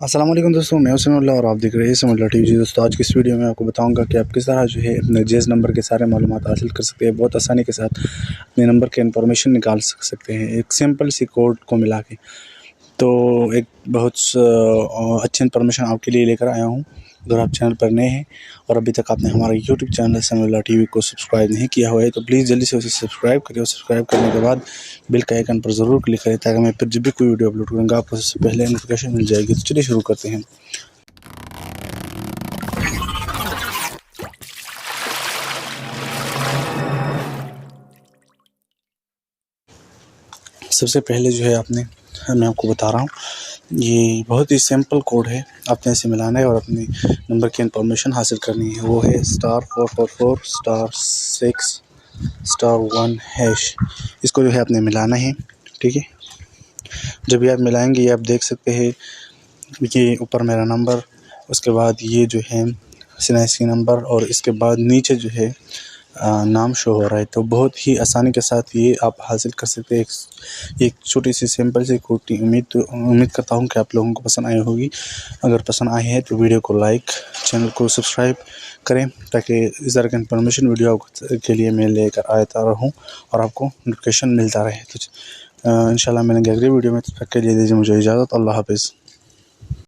अस्सलाम वालेकुम दोस्तों, मैं उसमें और आप देख रहे हैं समझला टीवी जी। दोस्तों आज की इस वीडियो में आपको बताऊंगा कि आप किस तरह जो है अपने जेस नंबर के सारे मालूमात हासिल कर सकते हैं। बहुत आसानी के साथ अपने नंबर के इंफॉर्मेशन निकाल सकते हैं एक सिंपल सी कोड को मिला के। तो एक बहुत अच्छी इन्फॉर्मेशन आपके लिए लेकर आया हूँ। अगर आप चैनल पर नए हैं और अभी तक आपने हमारा यूट्यूब चैनल समझला टीवी को सब्सक्राइब नहीं किया हुआ है तो प्लीज़ जल्दी से उसे सब्सक्राइब करें और सब्सक्राइब करने के बाद बेल का आइकन पर ज़रूर क्लिक करें ताकि मैं फिर जब भी कोई वीडियो अपलोड करूँगा आपको सबसे पहले नोटिफिकेशन मिल जाएगी। तो चलिए शुरू करते हैं। सबसे पहले जो है मैं आपको बता रहा हूँ, ये बहुत ही सिंपल कोड है। आपने इसे मिलाना है और अपने नंबर की इंफॉर्मेशन हासिल करनी है। वो है *444*6*1#। इसको जो है आपने मिलाना है, ठीक है। जब भी आप मिलाएंगे ये आप देख सकते हैं, ये ऊपर मेरा नंबर, उसके बाद ये जो है सिनाइसी नंबर और इसके बाद नीचे जो है नाम शो हो रहा है। तो बहुत ही आसानी के साथ ये आप हासिल कर सकते हैं। एक छोटी सी सिंपल सी कोटी। उम्मीद करता हूँ कि आप लोगों को पसंद आई होगी। अगर पसंद आई है तो वीडियो को लाइक, चैनल को सब्सक्राइब करें ताकि इस तरह की इन्फॉर्मेशन वीडियो के लिए मैं लेकर आता रहूँ और आपको नोटिफिकेशन मिलता रहे। तो इंशाल्लाह मिलेंगे अगली वीडियो में। तब तक के लिए दीजिए मुझे इजाज़त। अल्लाह हाफ़िज़।